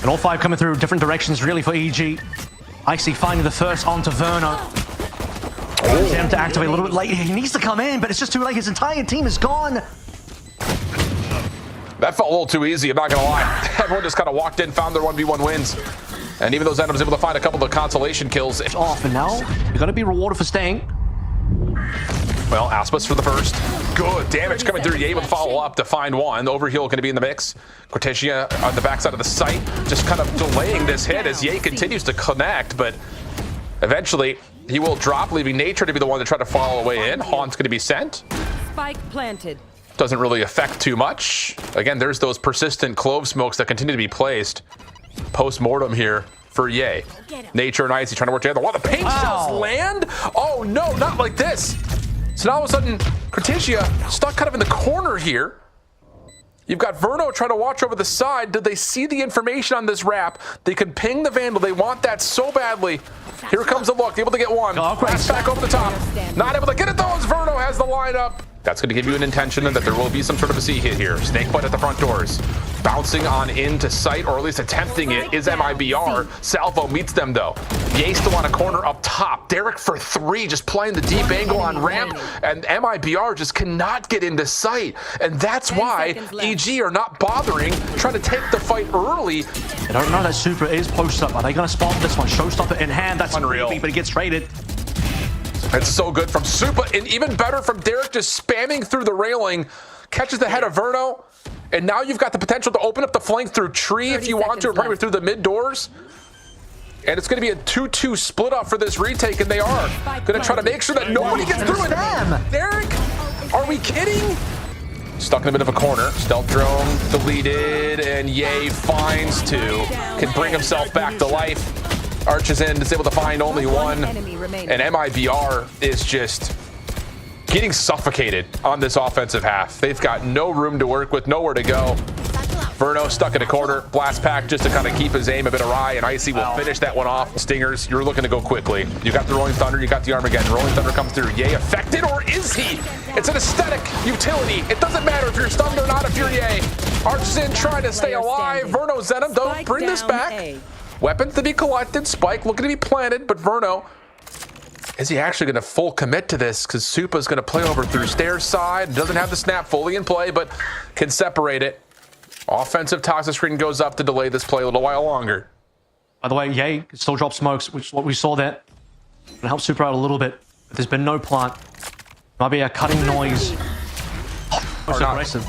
And all five coming through different directions, really, for EG. Icy finding the first onto Verno. Him to activate a little bit late. He needs to come in, but it's just too late. His entire team is gone. That felt a little too easy, I'm not going to lie. Everyone just kind of walked in, found their 1v1 wins. And even though Zen was able to find a couple of consolation kills. Off, and now you're going to be rewarded for staying. Well, Aspis for the first. Good damage coming through. Ye with follow up to find one. The overheal going to be in the mix. Cortesia on the backside of the site, just kind of delaying this hit as Ye continues to connect, but eventually he will drop, leaving Nature to be the one to try to follow away in. Haunt's going to be sent. Spike planted. Doesn't really affect too much. Again, there's those persistent clove smokes that continue to be placed. Post-mortem here for Ye. Nature and Icy trying to work together. While the paint cells land? Oh no, not like this. So now all of a sudden, Cortesia stuck kind of in the corner here. You've got Verno trying to watch over the side. Did they see the information on this wrap? They can ping the Vandal. They want that so badly. Here comes the look. Able to get one. Pass back over the top. Not able to get it though as Verno has the lineup. That's going to give you an intention that there will be some sort of a C hit here. Snakebite at the front doors. Bouncing on into sight, or at least attempting it, is MIBR. Salvo meets them though. Ye still on a corner up top. Derek for three, just playing the deep angle on ramp, and MIBR just cannot get into sight. And that's why EG are not bothering trying to take the fight early. I don't know that Super is posted up. Are they going to spot this one? Showstopper in hand. That's unreal. But it gets traded. It's so good from Supa, and even better from Derek, just spamming through the railing, catches the head of Verno, and now you've got the potential to open up the flank through tree if you want to, or probably through the mid doors. And it's going to be a 2-2 split up for this retake, and they are going to try to make sure that nobody gets through it. Derek, are we kidding? Stuck in a bit of a corner. Stealth drone deleted, and Ye finds two. Can bring himself back to life. Arches in, is able to find only one, and MIBR is just getting suffocated on this offensive half. They've got no room to work with, nowhere to go. Verno stuck in a corner, blast pack just to kind of keep his aim a bit awry, and Icy will finish that one off. Stingers, you're looking to go quickly. You got the Rolling Thunder, you got the Armageddon. Rolling Thunder comes through. Ye affected, or is he? It's an aesthetic utility. It doesn't matter if you're stunned or not if you're Ye. Arches in, trying to stay alive. Verno Zenom, don't bring this back. Weapons to be collected, Spike looking to be planted, but Verno, is he actually going to full commit to this? Because Supa's going to play over through stairs side, doesn't have the snap fully in play, but can separate it. Offensive toxic screen goes up to delay this play a little while longer. By the way, Ye can still drop smokes, which is what we saw there. It helps Super out a little bit, but there's been no plant. Might be a cutting noise. Most aggressive.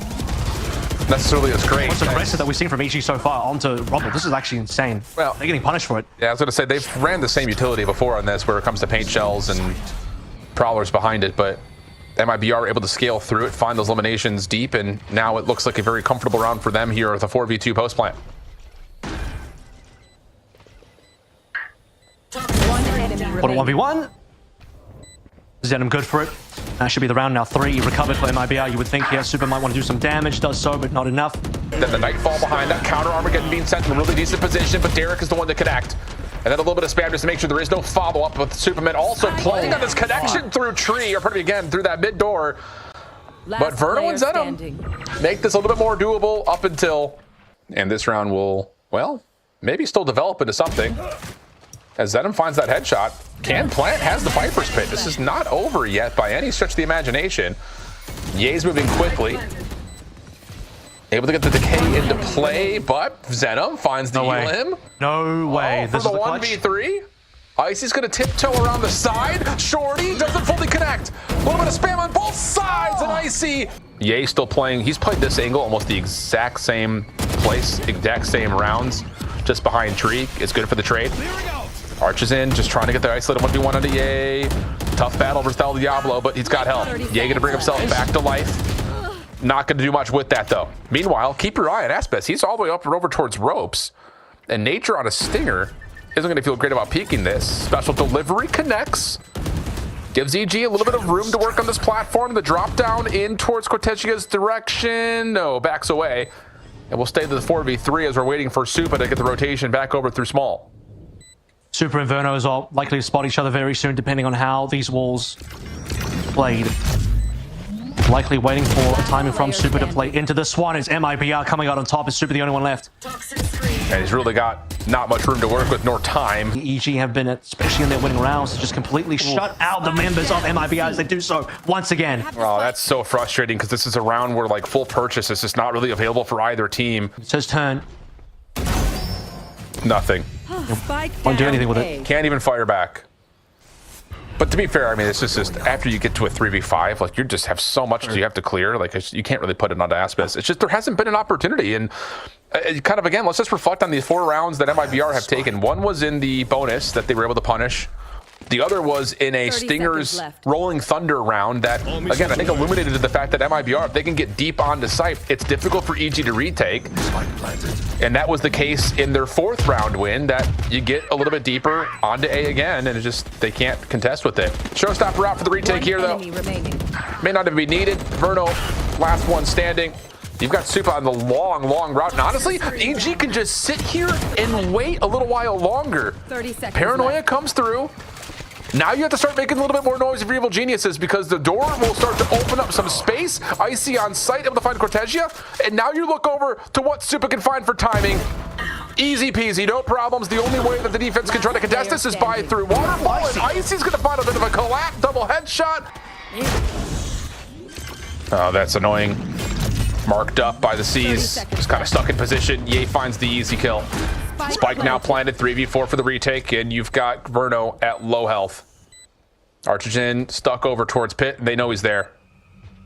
Necessarily as great. Most aggressive that we've seen from EG so far onto Rumble. This is actually insane. Well, they're getting punished for it. Yeah, I was going to say, they've ran the same utility before on this where it comes to paint shells and prowlers behind it, but MIBR able to scale through it, find those eliminations deep, and now it looks like a very comfortable round for them here at the 4v2 post plant. What a 1v1. Zenom good for it. That should be the round now. 3 recovered for MIBR. You would think here Super might want to do some damage, does so, but not enough. Then the Nightfall behind that, counter Armageddon being sent in a really decent position, but Derek is the one to connect. And then a little bit of spam just to make sure there is no follow-up with Superman also playing on this connection through tree, or probably again through that mid door. But Verno and Zenom make this a little bit more doable up until, and this round will, well, maybe still develop into something. As Zenom finds that headshot, can plant, has the Viper's Pit. This is not over yet by any stretch of the imagination. Ye's moving quickly. Able to get the decay into play, but Zenom finds the elim. No way. Oh, for the 1v3. Icy's going to tiptoe around the side. Shorty doesn't fully connect. A little bit of spam on both sides, and Icy. Ye still playing. He's played this angle almost the exact same place, exact same rounds, just behind tree. It's good for the trade. Arches in, just trying to get the isolated 1v1 onto Ye. Tough battle versus El Diablo, but he's got help. Ye going to bring himself back to life. Not going to do much with that, though. Meanwhile, keep your eye on Aspis. He's all the way up and over towards ropes. And Nature on a Stinger isn't going to feel great about peeking this. Special delivery connects. Gives EG a little bit of room to work on this platform. The drop down in towards Cortegia's direction. No, backs away. And we'll stay to the 4v3 as we're waiting for Supa to get the rotation back over through small. Super and Verno are likely to spot each other very soon, depending on how these walls played. Likely waiting for a timing from Super to play into this one. It's MIBR coming out on top. Is Super the only one left? And he's really got not much room to work with, nor time. EG have been, especially in their winning rounds, to just completely shut out the members of MIBR as they do so once again. Oh, that's so frustrating because this is a round where like full purchase is just not really available for either team. It's his turn. Nothing. Won't do anything with it. Can't even fire back. But to be fair, I mean, it's just after you get to a 3v5, like you just have so much you have to clear. Like you can't really put it onto Aspis. It's just there hasn't been an opportunity. And kind of again, let's just reflect on these 4 rounds that MIBR have taken. One was in the bonus that they were able to punish. The other was in a Stingers Rolling Thunder round that, again, I think illuminated the fact that MIBR, if they can get deep onto site, it's difficult for EG to retake. And that was the case in their 4th round win, that you get a little bit deeper onto A again, and it's just, they can't contest with it. Showstopper out for the retake here, though. May not even be needed. Verno, last one standing. You've got Supa on the long, long route. And honestly, EG can just sit here and wait a little while longer. 30 seconds Paranoia left. comes through. Now you have to start making a little bit more noise for Evil Geniuses because the door will start to open up some space. Icy on site, able to find Cortegia. And now you look over to what Supa can find for timing. Easy peasy, no problems. The only way that the defense can try to contest this is by through Waterfall. And Icy's going to find a bit of a collapse, double headshot. Oh, that's annoying. Marked up by the C's. Just kind of stuck in position. Ye finds the easy kill. Spike now planted, 3v4 for the retake, and you've got Verno at low health. Archigen stuck over towards Pit, and they know he's there.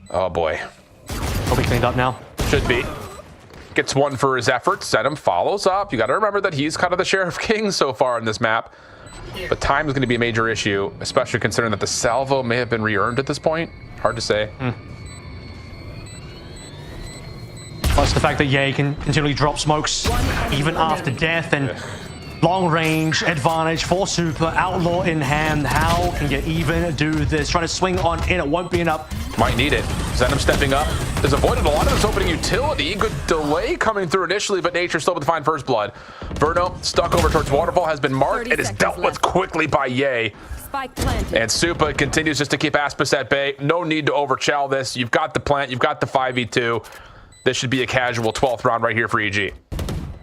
Oh boy. Will be cleaned up now. Should be. Gets one for his efforts. Zenom follows up. You got to remember that he's kind of the Sheriff King so far in this map. But time is going to be a major issue, especially considering that the salvo may have been re-earned at this point. Hard to say. Plus the fact that Ye can continually drop smokes even after death, and long range advantage for Supa. Outlaw in hand. How can you even do this? Trying to swing on in. It won't be enough. Might need it. Zenom stepping up. Has avoided a lot of this opening utility. Good delay coming through initially, but Nature still able to find first blood. Verno stuck over towards Waterfall has been marked and is dealt with quickly by Ye. And Supa continues just to keep Aspis at bay. No need to overchow this. You've got the plant. You've got the 5v2. This should be a casual 12th round right here for EG.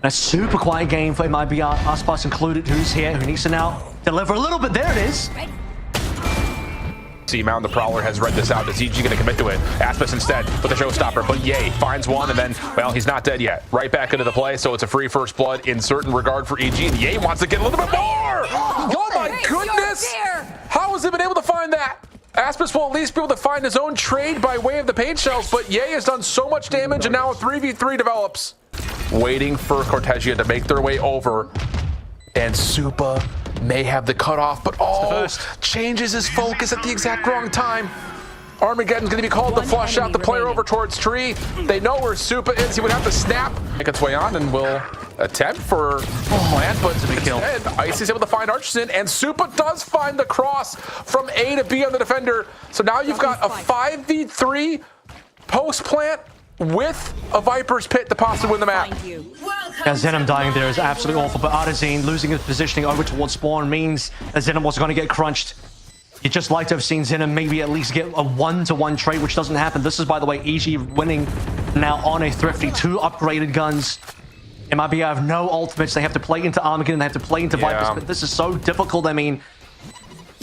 A super quiet game for MIBR, Aspis included, who's here, who needs to now deliver a little bit. There it is. See, Mound the Prowler has read this out. Is EG going to commit to it? Aspis instead with the showstopper, but Ye finds one, and then, well, he's not dead yet. Right back into the play, so it's a free first blood in certain regard for EG. And Ye wants to get a little bit more! Oh my goodness! How has he been able to find that? Aspis will at least be able to find his own trade by way of the paint shells, but Ye has done so much damage, and now a 3v3 develops. Waiting for Cortegia to make their way over, and Supa may have the cutoff, but changes his focus at the exact wrong time. Armageddon's going to be called to flush out the player over towards tree. They know where Supa is. He would have to snap, make its way on, and will attempt for plant, but instead, Icy's able to find Archigen, and Supa does find the cross from A to B on the defender. So now you've got a 5v3 post plant with a Viper's Pit to possibly win the map. Yeah, Zenom dying there is absolutely awful, but Artizine losing his positioning over towards spawn means that Zenom was going to get crunched. You'd just like to have seen Zenom maybe at least get a 1-to-1 trade, which doesn't happen. This is, by the way, EG winning now on a Thrifty. 2 upgraded guns. MIBR have no ultimates. They have to play into Armageddon. They have to play into Vipers. But this is so difficult. I mean,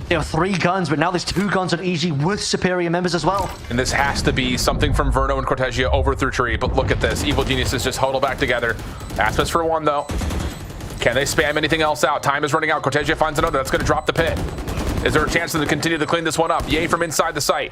there are 3 guns, but now there's 2 guns on EG with superior members as well. And this has to be something from Verno and Cortegia over through tree. But look at this. Evil Geniuses just huddle back together. Aspis for 1, though. Can they spam anything else out? Time is running out. Cortegia finds another. That's going to drop the pit. Is there a chance to continue to clean this one up? Ye from inside the site.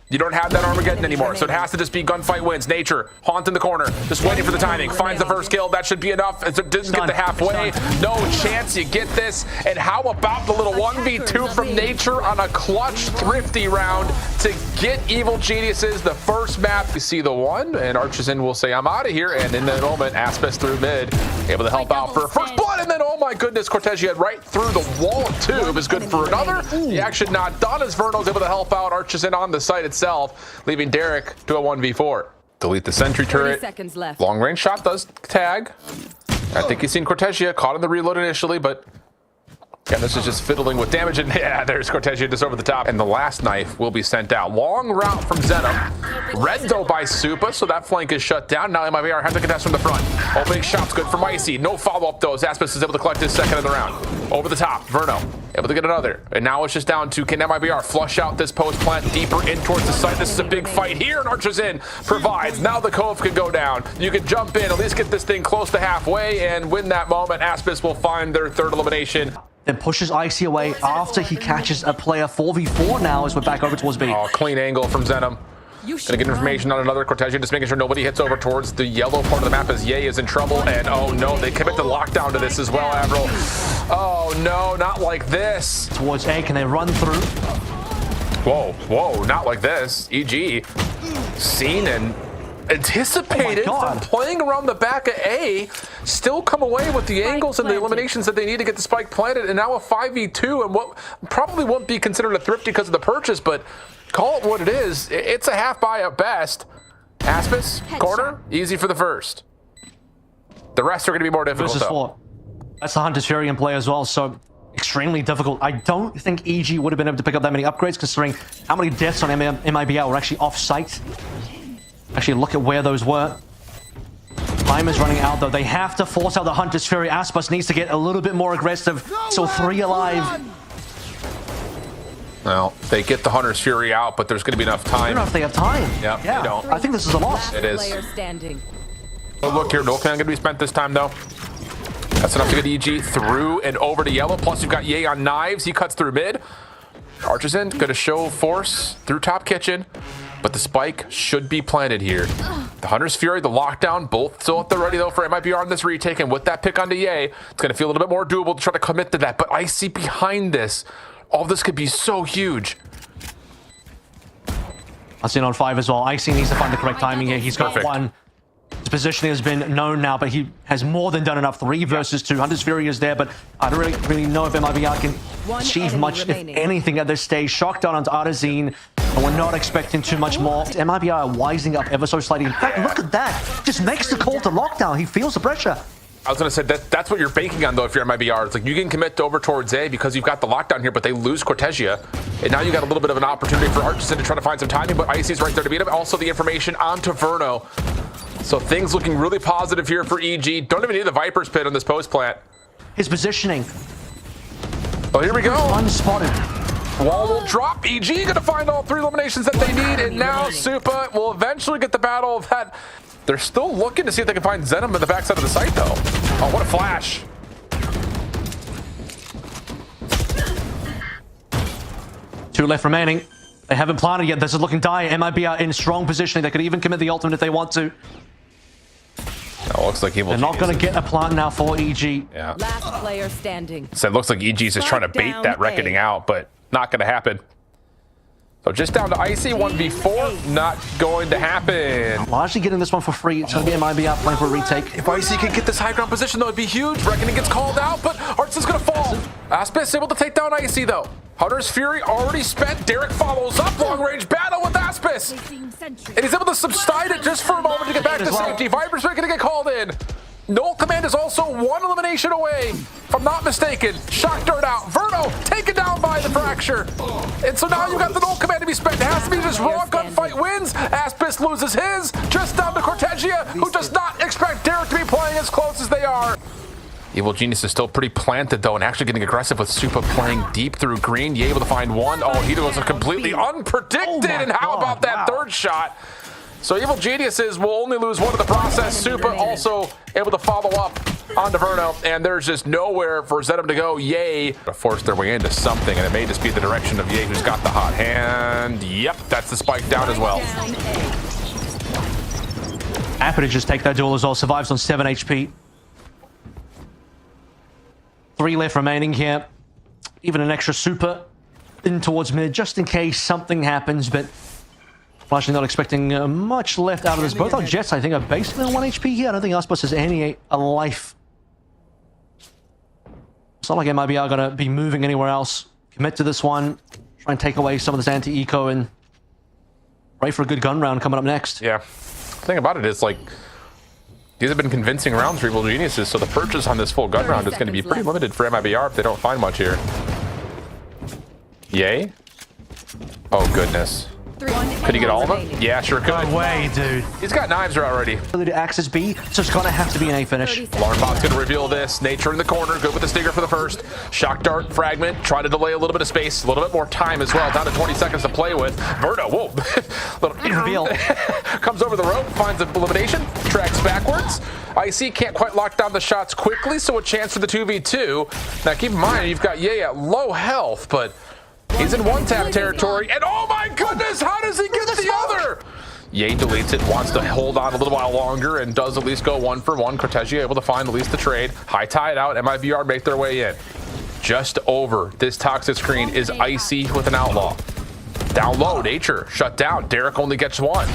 You don't have that Armageddon anymore, so it has to just be gunfight wins. Nature, Haunt in the corner, just waiting for the timing. Finds the first kill. That should be enough. It didn't get the halfway. No chance you get this. And how about the little 1v2 from Nature on a clutch Thrifty round to get Evil Geniuses the first map? You see the one, and Archigen will say, I'm out of here. And in that moment, Aspis through mid, able to help out for a first blood. And then, oh my goodness, Cortegia right through the wall of tube is good for another. The action not done as Verno's able to help out Archigen on the site itself, leaving Derek to a 1v4. Delete the sentry turret. Long range shot does tag. I think you've seen Cortegia caught in the reload initially, but Yeah, this is just fiddling with damage, and yeah, there's Cortesia just over the top. And the last knife will be sent out. Long route from Zenom. Red, though, by Supa, so that flank is shut down. Now MIBR has to contest from the front. Opening shot's good for Icy. No follow-up, though, as Aspis is able to collect his second of the round. Over the top, Verno able to get another. And now it's just down to, can MIBR flush out this post plant deeper in towards the site? This is a big fight here, and Archer's in provides. Now the Cove can go down. You can jump in, at least get this thing close to halfway, and win that moment. Aspis will find their third elimination. Then pushes Icy away after he catches a player 4v4 now as we're back over towards B. Oh, clean angle from Zenom. Gonna get information on another Cortesia, just making sure nobody hits over towards the yellow part of the map as Ye is in trouble. And oh no, they commit the lockdown to this as well, Avril. Oh no, not like this. Towards A, can they run through? Whoa, whoa, not like this. EG, seen and anticipated from playing around the back of A, still come away with the angles and the eliminations that they need to get the spike planted, and now a 5v2, and what probably won't be considered a thrifty because of the purchase, but call it what it is. It's a half buy at best. Aspis, corner, easy for the first. The rest are going to be more difficult, though. That's the Hunter's Fury in play as well, so extremely difficult. I don't think EG would have been able to pick up that many upgrades, considering how many deaths on MIBR were actually off-site. Actually, look at where those were. Time is running out, though. They have to force out the Hunter's Fury. Aspis needs to get a little bit more aggressive. So 3 alive. Well, they get the Hunter's Fury out, but there's going to be enough time. I don't know if they have time. Yeah, they don't. I think this is a loss. It is. Oh, look here. No command going to be spent this time, though. That's enough to get EG through and over to yellow. Plus, you've got Ye on knives. He cuts through mid. Archer's in. Going to show force through top kitchen. But the spike should be planted here. The Hunter's Fury, the lockdown, both still at the ready, though, for MIBR on this retake. And with that pick onto Ye, it's going to feel a little bit more doable to try to commit to that. But I see behind this, all this could be so huge. I've seen on 5 as well. Icy needs to find the correct timing here. He's got one. His positioning has been known now, but he has more than done enough. 3 versus 2. Hunter's Fury is there, but I don't really know if MIBR can achieve much, if anything, at this stage. Shock down onto Artazine, and we're not expecting too much more. MIBR are wising up ever so slightly. In fact, look at that. Just makes the call to lockdown. He feels the pressure. I was going to say, that's what you're banking on, though, if you're MIBR. It's like you can commit over towards A because you've got the lockdown here, but they lose Cortesia. And now you got a little bit of an opportunity for Archison to try to find some timing, but Icy's right there to beat him. Also, the information onto Verno. So things looking really positive here for EG. Don't even need the Viper's Pit on this post plant. His positioning. Oh, here we go. Unspotted. Wall will drop. EG going to find all 3 eliminations that they need, and now Supa will eventually get the battle of that. They're still looking to see if they can find Zenom in the backside of the site, though. Oh, what a flash. Two left remaining. They haven't planted yet. This is looking dire. MIBR in strong positioning. They could even commit the ultimate if they want to. Oh, looks like they're not going to get a plant now for EG. Yeah. Last player standing. So it looks like EG's just trying to bait that reckoning out, but not going to happen. So just down to Icy, 1v4, not going to happen. Largely getting this one for free. It's going to be MIBR playing for a retake. If Icy can get this high ground position, though, it'd be huge. Reckoning gets called out, but Artson's going to fall. Aspis able to take down Icy, though. Hunter's Fury already spent. Derek follows up. Long-range battle with Aspis. And he's able to subside it just for a moment to get back to safety. Viper's going to get called in. Null Command is also 1 elimination away, if I'm not mistaken. Shock Dart out. Verno taken down by the Fracture. And so now you've got the Null Command to be spent. It has to be just raw gunfight wins. Aspis loses his. Just down to Cortesia, who does not expect Derek to be playing as close as they are. Evil Genius is still pretty planted, though, and actually getting aggressive with Supa playing deep through green. You able to find one. Oh, he was completely unpredicted. And how about that third shot? So Evil Geniuses will only lose 1 in the process. Supa also able to follow up onto Verno, and there's just nowhere for Zenom to go. Ye to force their way into something, and it may just be the direction of Ye who's got the hot hand. Yep, that's the spike down as well. Happy to just take that duel as well. Survives on 7 HP. 3 left remaining here. Even an extra Supa in towards mid, just in case something happens, but actually not expecting much left out of this. Both our Jets, I think, are basically on 1 HP here. I don't think Aspis has any life. It's not like MIBR are going to be moving anywhere else. Commit to this one. Try and take away some of this anti-eco and wait for a good gun round coming up next. Yeah. The thing about it is, like, These have been convincing rounds for Evil Geniuses, so the purchase on this full gun round is going to be pretty limited for MIBR if they don't find much here. Yay? Oh, goodness. Could he get all of them? Yeah, sure could. No way, dude. He's got knives already. To access B, so it's gonna have to be an A finish. Alarmbot's gonna reveal this. Nature in the corner, good with the stinger for the first. Shock dart, fragment, try to delay a little bit of space, a little bit more time as well. Down to 20 seconds to play with. Verno, whoa. Big reveal. Comes over the rope, finds elimination, tracks backwards. IC can't quite lock down the shots quickly, so a chance for the 2v2. Now keep in mind, you've got Ye at low health, but he's in one-tap territory, and oh my goodness, how does he get the other? Ye deletes it, wants to hold on a little while longer, and does at least go 1 for 1. Cortegi able to find at least the trade. High tide out, MIBR make their way in. Just over this toxic screen is Icy with an outlaw. Down low, Nature shut down. Derek only gets 1.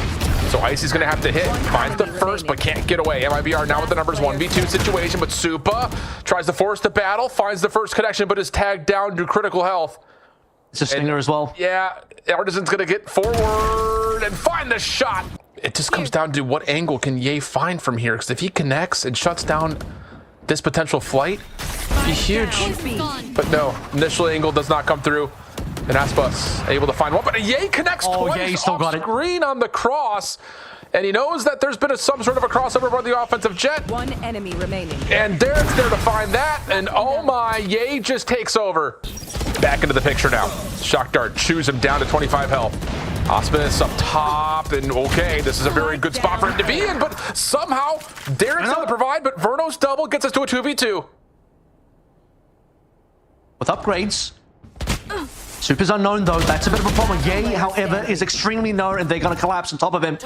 So Icy's gonna have to hit. Finds the first, but can't get away. MIBR now with the numbers 1v2 situation, but Supa tries to force the battle, finds the first connection, but is tagged down to critical health. It's a stinger as well. Yeah, Artisan's gonna get forward and find the shot. It just comes down to what angle can Ye find from here, because if he connects and shuts down this potential flight, it'd be huge. But no, initial angle does not come through. And Aspas able to find one, but Ye connects twice. Ye still got it. Screen on the cross, and he knows that there's been some sort of a crossover by the offensive jet. One enemy remaining. And Derek's there to find that, and oh my, Ye just takes over. Back into the picture now. Shock dart chews him down to 25 health. Aspas up top, and okay, this is a very good spot for him to be in, but somehow Derek's able to provide, but Verno's double gets us to a 2v2. With upgrades. Super's unknown though, that's a bit of a problem. Ye, however, is extremely known and they're going to collapse on top of him.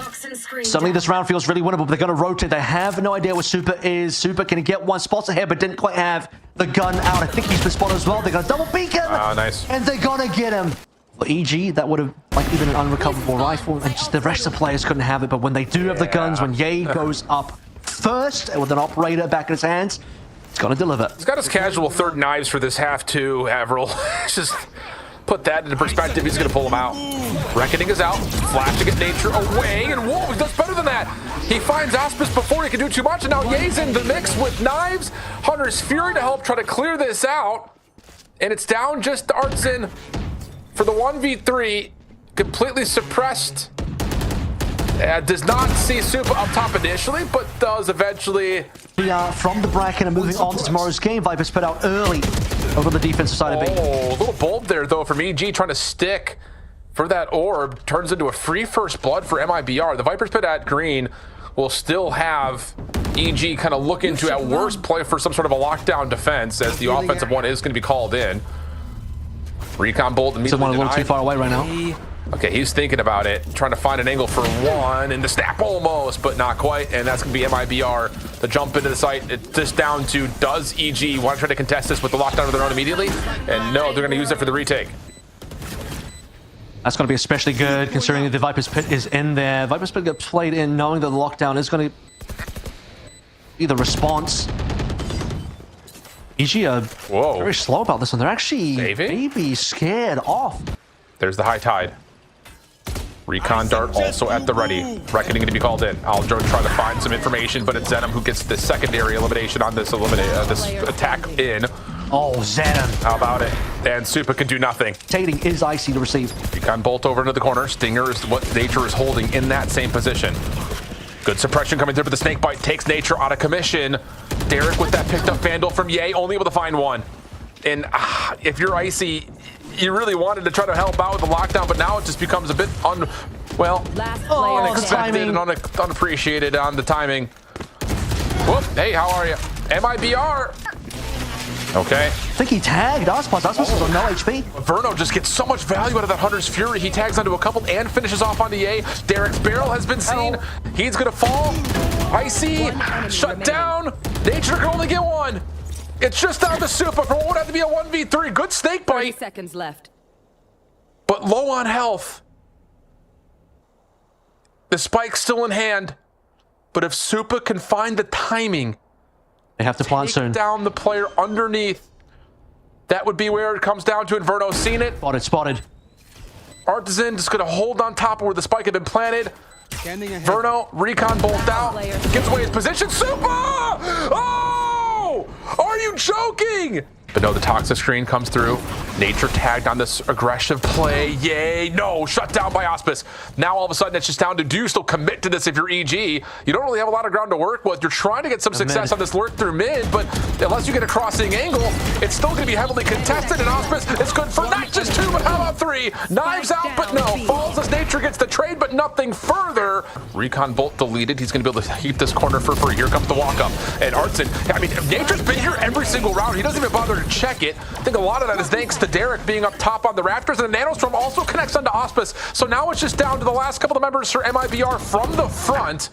Suddenly this round feels really winnable, but they're going to rotate. They have no idea where Super is. Super can get one spot ahead, but didn't quite have the gun out. I think he's been spotted as well. They're going to double beacon. Oh, nice. And they're going to get him. For EG, that would have like even an unrecoverable rifle, and just the rest of the players couldn't have it. But when they do have the guns, when Ye goes up first with an operator back in his hands, it's going to deliver. He's got his casual third knives for this half too, Avril. Just put that into perspective, he's gonna pull him out. Reckoning is out, Flash to get Nature away, and whoa, he does better than that. He finds Aspas before he can do too much, and now Ye's in the mix with knives. Hunter's Fury to help try to clear this out, and it's down just to Artsin for the 1v3, completely suppressed. Does not see Supa up top initially, but does eventually. We are from the bracket and moving on to tomorrow's game. Vipers put out early over the defensive side of B. Oh, a little bulb there though from EG trying to stick for that orb. Turns into a free first blood for MIBR. The Vipers pit at green will still have EG kind of look into at worst play for some sort of a lockdown defense as the offensive one is going to be called in. Recon bolt immediately Someone a little too far away right now. Okay, he's thinking about it, trying to find an angle for one, and the snap almost, but not quite, and that's going to be MIBR. The jump into the site, it's just down to, does EG want to try to contest this with the lockdown of their own immediately? And no, they're going to use it for the retake. That's going to be especially good, considering the Viper's pit is in there. Viper's pit gets played in, knowing that the lockdown is going to be the response. EG are very slow about this one. They're actually maybe scared off. There's the high tide. Recon dart also at the ready. Reckoning to be called in. Aldro trying to find some information, but it's Zenom who gets the secondary elimination on this this attack in. Oh, Zenom. How about it? And Supa can do nothing. Tating is icy to receive. Recon bolt over into the corner. Stinger is what Nature is holding in that same position. Good suppression coming through, but the snake bite takes Nature out of commission. Derek with that picked up Vandal from Ye, only able to find one. And if you're Icy, you really wanted to try to help out with the lockdown, but now it just becomes a bit unexpected and unappreciated on the timing. Whoop, hey, how are you? MIBR. Okay. I think he tagged Aspas. Aspas is on no HP. Verno just gets so much value out of that Hunter's Fury. He tags onto a couple and finishes off onto Ye. Derek's barrel has been seen. He's gonna fall. Icy, shut down. Nature can only get one. It's just down to Supa for what would have to be a 1v3. Good snake bite. 30 seconds left. But low on health. The spike's still in hand. But if Supa can find the timing, they have to plant soon. Down the player underneath. That would be where it comes down to. Inverno's seen it. Spotted. Artisan just going to hold on top of where the spike had been planted. Verno, recon bolt out, gives away his position. Super! Oh! Are you joking? But no, the toxic screen comes through. Nature tagged on this aggressive play. Yay. No, shut down by Auspice. Now all of a sudden it's just down to, do you still commit to this if you're EG? You don't really have a lot of ground to work with. You're trying to get some success on this lurk through mid, but unless you get a crossing angle, it's still going to be heavily contested, and Auspice is good for not just 2, but how about 3? Knives out, but no. Falls as Nature gets the trade, but nothing further. Recon bolt deleted. He's going to be able to heat this corner for free. Here comes the walk-up. And Artson, I mean, Nature's been here every single round. He doesn't even bother to check it. I think a lot of that is thanks to Derek being up top on the Raptors, and the Nanostorm also connects onto Auspice. So now it's just down to the last couple of members for MIBR from the front.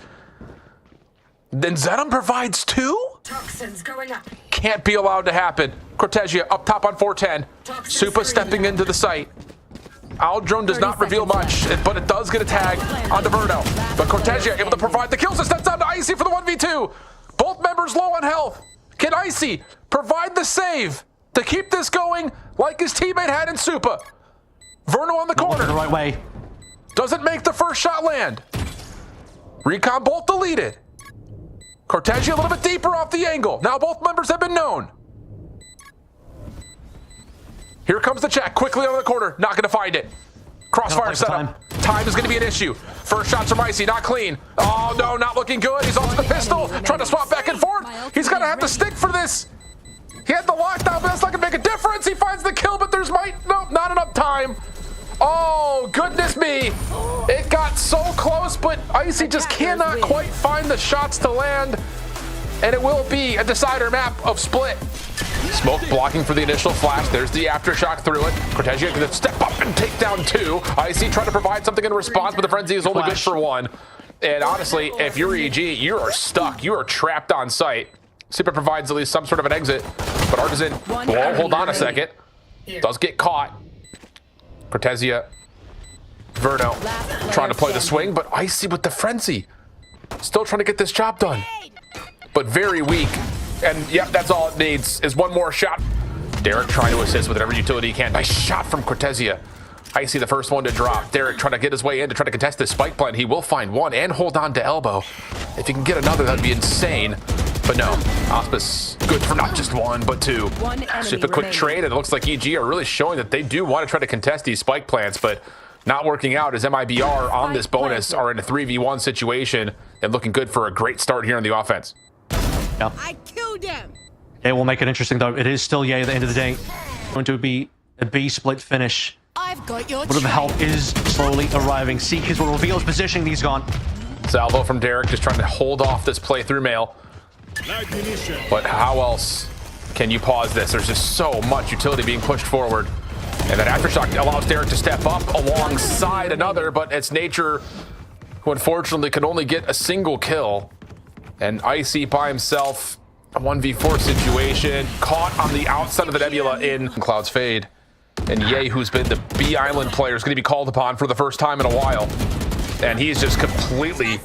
Then Zenom provides 2? Toxins going up. Can't be allowed to happen. Cortesia up top on 410. Supa stepping into the site. Aldrone does not reveal much, but it does get a tag onto Verno. But Cortesia able to provide the kills. It steps down to Icy for the 1v2. Both members low on health. Can Icy provide the save to keep this going like his teammate had in Supa? Verno on the corner. The right way. Doesn't make the first shot land. Recon bolt deleted. Cortesia a little bit deeper off the angle. Now both members have been known. Here comes the check. Quickly on the corner. Not going to find it. Crossfire setup. Time is going to be an issue. First shots from Icy. Not clean. Oh, no. Not looking good. He's off the pistol. Trying to swap back and forth. He's going to have to stick for this. He had the lockdown, but that's not going to make a difference. He finds the kill, but there's not enough time. Oh, goodness me. It got so close, but Icy just cannot quite find the shots to land. And it will be a decider map of split. Smoke blocking for the initial flash. There's the aftershock through it. Cortesia going to step up and take down 2. Icy trying to provide something in response, but the frenzy is only good for 1. And honestly, if you're EG, you are stuck. You are trapped on site. Super provides at least some sort of an exit, but Artisan, well, hold on a second. Does get caught. Cortesia, Verno trying to play the swing, but Icy with the frenzy. Still trying to get this job done, but very weak. And yep, that's all it needs is one more shot. Derek trying to assist with whatever utility he can. Nice shot from Cortesia. Icy the first one to drop. Derek trying to get his way in to try to contest this spike plant. He will find one and hold on to elbow. If he can get another, that'd be insane. But no, Auspice good for not just 1, but 2. Super quick trade, and it looks like EG are really showing that they do want to try to contest these spike plants, but not working out as MIBR on this bonus are in a 3v1 situation and looking good for a great start here on the offense. Yep. I killed them. It will make it interesting, though. It is still Yay at the end of the day. Going to be a B split finish. I've got your But the help is slowly arriving. Seekers will reveal his positioning. He's gone. Salvo from Derek just trying to hold off this playthrough mail. But how else can you pause this? There's just so much utility being pushed forward. And that aftershock allows Derek to step up alongside another, but it's Nature who unfortunately can only get a single kill. And Icy by himself, a 1v4 situation, caught on the outside of the nebula in Clouds Fade. And Ye, who's been the B Island player, is going to be called upon for the first time in a while. And he's just completely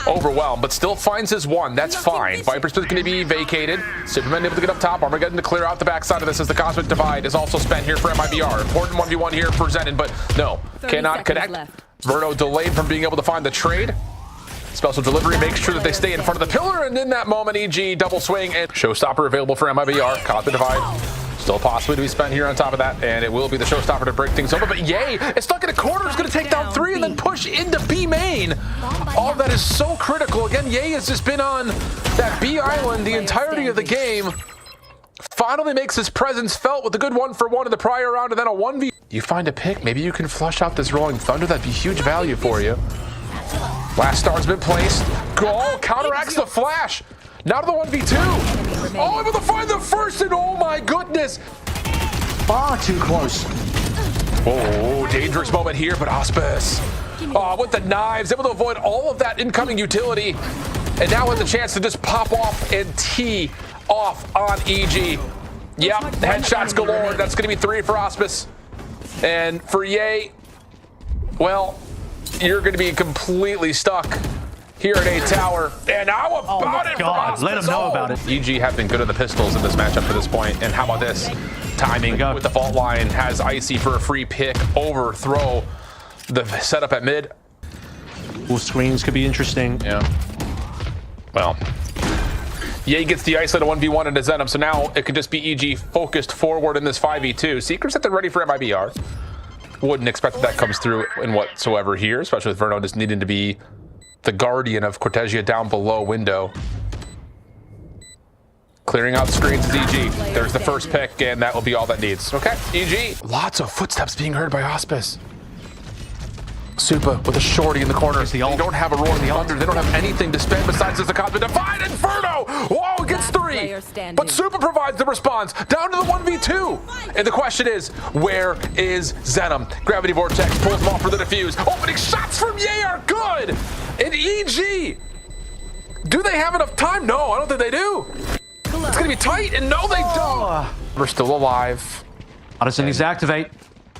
overwhelmed, but still finds his 1. That's fine. Viper's going to be vacated. Superman able to get up top. Armageddon to clear out the backside of this as the Cosmic Divide is also spent here for MIBR. Important 1v1 here for Zenon, but no, cannot connect. Verno delayed from being able to find the trade. Special delivery makes sure that they stay in front of the pillar, and in that moment, EG double swing and showstopper available for MIBR. Caught the divide. Still possibly to be spent here on top of that, and it will be the showstopper to break things over. But Yay, it's stuck in a corner. It's going to take down 3 and then push into B main. All of that is so critical. Again, Yay has just been on that B island the entirety of the game. Finally makes his presence felt with a good 1-for-1 in the prior round, and then a 1v. You find a pick. Maybe you can flush out this Rolling Thunder. That'd be huge value for you. Last star's been placed. Goal counteracts the flash. Now to the 1v2. Oh, able to find the first, and oh my goodness. Far too close. Oh, dangerous moment here, but Auspice. Oh, with the knives, able to avoid all of that incoming utility. And now with the chance to just pop off and tee off on EG. Yep, headshots galore. That's going to be 3 for Auspice. And for Yay, well, you're going to be completely stuck here at A Tower. And how about it? God, let him know about it. EG have been good at the pistols in this matchup to this point. And how about this? Timing with the fault line has Icy for a free pick, overthrow the setup at mid. Full screens could be interesting. Yeah. Well. Ye gets the isolated 1v1 into Zenom, so now it could just be EG focused forward in this 5v2. Seekers that they're ready for MIBR. Wouldn't expect that comes through in whatsoever here, especially with Verno just needing to be the guardian of Cortesia down below window. Clearing out screens is EG. There's the first pick, and that will be all that needs. Okay, EG. Lots of footsteps being heard by Auspice. Supa with a shorty in the corner. They don't have a roar in the under. They don't have anything to spend besides the Cosmic Divine Inferno. Whoa, gets 3. But Supa provides the response down to the 1v2. And the question is, where is Zenom? Gravity Vortex pulls him off for the defuse. Opening shots from Ye are good. And EG, do they have enough time? No, I don't think they do. It's going to be tight, and no, they don't. We're still alive. Addison needs to activate.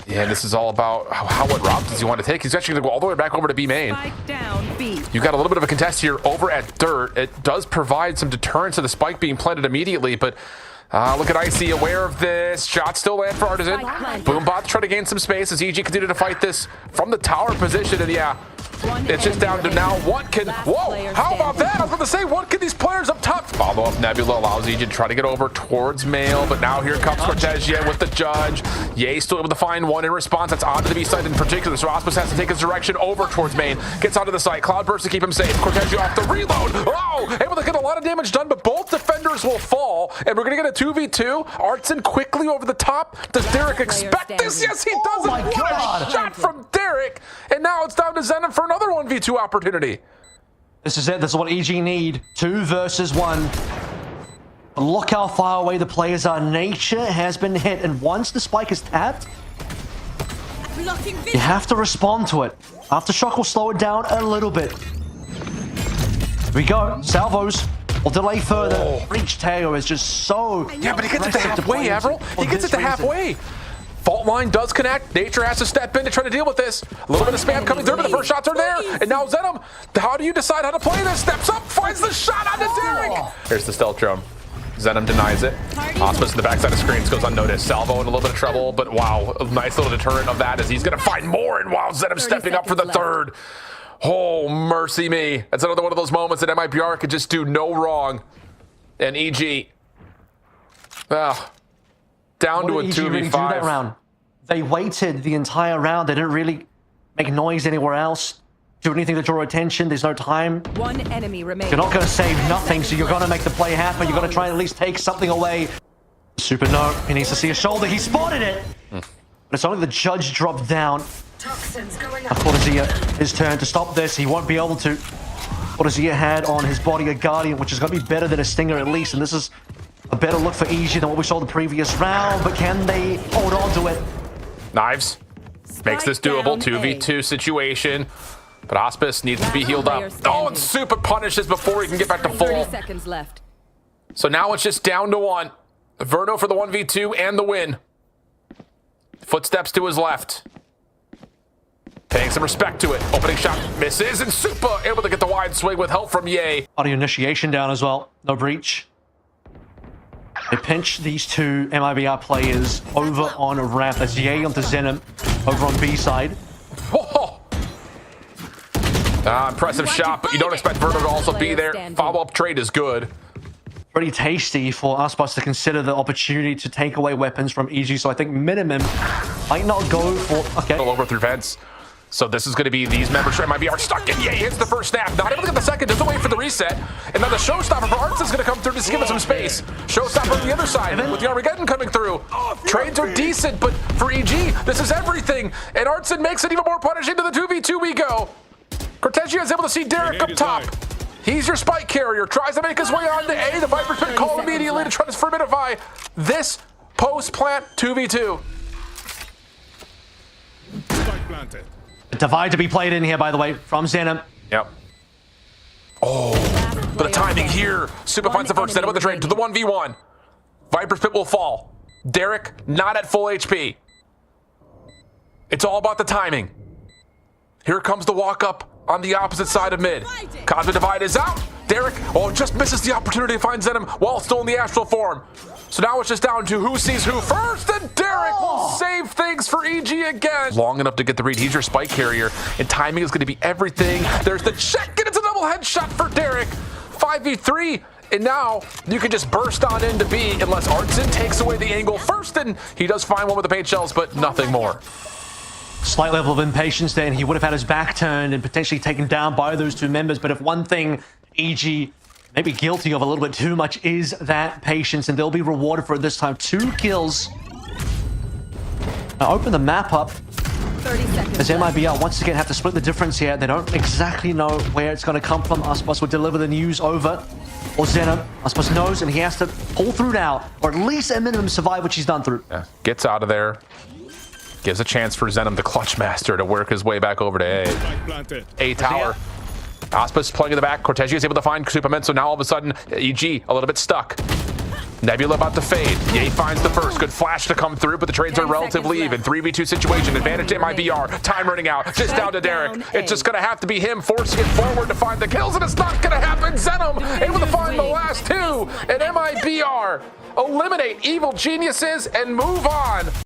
Yeah, this is all about what route does he want to take. He's actually going to go all the way back over to B main. Spike down, B. You got a little bit of a contest here over at Dirt. It does provide some deterrence to the spike being planted immediately, but look at Icy aware of this. Shot still land for Artisan. Boombot try to gain some space as EG continue to fight this from the tower position, and yeah, it's just down to now what can, whoa, how about that? I was about to say, what can these players up top? Follow up Nebula allows EG to try to get over towards Mail, but now here comes Cortesia with the Judge. Ye still able to find one in response. That's onto the B side in particular, so Auspice has to take his direction over towards main. Gets onto the site, Cloudburst to keep him safe. Cortesia off the reload. Oh, able to get a lot of damage done, but both defenders will fall, and we're gonna get a 2v2. Artson quickly over the top. Does Derek expect this? Yes, he does. My God. A shot from Derek, and now it's down to Zenom for another 1v2 opportunity. This is it. This is what EG need. 2 versus 1. But look how far away the players are. Nature has been hit, and once the spike is tapped, you have to respond to it. Aftershock will slow it down a little bit. Here we go. Salvos will delay further. Breach Teo is just so... Yeah, but he gets it to halfway, Avril. He gets it to halfway. Fault line does connect. Nature has to step in to try to deal with this. A little bit of spam coming through, but the first shots are there. And now Zenom, how do you decide how to play this? Steps up, finds the shot onto Derek. Here's the stealth drone. Zenom denies it. Auspice in the backside of screens goes unnoticed. Salvo in a little bit of trouble, but wow, a nice little deterrent of that as he's going to find more. And wow, Zenom stepping up for the third. Oh, mercy me. That's another one of those moments that MIBR could just do no wrong. And EG, down to a 2v5. Really do that round? They waited the entire round. They didn't really make noise anywhere else. Do anything to draw attention. There's no time. One enemy remaining. You're not going to save nothing, so you're going to make the play happen. You're going to try and at least take something away. Super no. He needs to see a shoulder. He spotted it. But it's only the Judge dropped down. Toxins going up. Cortesia, his turn to stop this. He won't be able to. Cortesia had on his body a Guardian, which is going to be better than a Stinger at least. And this is a better look for EG than what we saw the previous round. But can they hold on to it? Knives makes this doable. 2v2 situation. But Auspice needs to be healed up. Oh, and Super punishes before he can get back to full. 30 seconds left. So now it's just down to 1. Verno for the 1v2 and the win. Footsteps to his left. Paying some respect to it. Opening shot misses, and Super able to get the wide swing with help from Ye. Audio initiation down as well. No breach. They pinch these two MIBR players over on a ramp. That's Ye onto Zenom over on B side. Whoa. Impressive shot, but you don't expect Verno to also be there. Follow-up trade is good. Pretty tasty for Auspice to consider the opportunity to take away weapons from EG. So I think minimum might not go for... Okay. Over through vents. So this is going to be these members from MIBR stuck in. Ye hits the first snap. Not able to get the second. Doesn't wait for the reset. And then the showstopper for Arts is going to come through to give it some space. Showstopper on the other side with the Armageddon coming through. Trades are decent, but for EG, this is everything. And Artson makes it even more punishing. To the 2v2 we go. Cortesia is able to see Derek up top. He's your spike carrier. Tries to make his way on to A. The Viper's been called immediately to try to fermentify this post-plant 2v2. Spike planted. Divide to be played in here, by the way, from Zenom. Yep. Oh, but the timing here. Super finds the first set with the trade to the 1v1. Viper's Pit will fall. Derek not at full HP. It's all about the timing. Here comes the walk up on the opposite side of mid. Cosmic Divide is out. Derek, just misses the opportunity to find Zenom while still in the astral form. So now it's just down to who sees who first, and Derek will save things for EG again. Long enough to get the read. He's your spike carrier, and timing is going to be everything. There's the check, and it's a double headshot for Derek. 5v3, and now you can just burst on into B unless Artson takes away the angle first, and he does find one with the paint shells, but nothing more. Slight level of impatience there, and he would have had his back turned and potentially taken down by those two members. But if one thing EG may be guilty of a little bit too much is that patience, and they'll be rewarded for it this time. 2 kills. Now open the map up 30 seconds as left. MIBR once again have to split the difference here. They don't exactly know where it's going to come from. Aspos will deliver the news over. Or Zenom. Aspos knows, and he has to pull through now, or at least at minimum survive what she's done through. Yeah, gets out of there. Gives a chance for Zenom, the clutch master, to work his way back over to A. A tower. Aspis playing in the back. Cortegi is able to find Superman, so now all of a sudden, EG a little bit stuck. Nebula about to fade. Ye finds the first. Good flash to come through, but the trades are relatively even. 3v2 situation. Advantage to MIBR. Time running out. Just down to Derek. It's just going to have to be him forcing it forward to find the kills, and it's not going to happen. Zenom able to find the last 2, and MIBR eliminate evil geniuses and move on.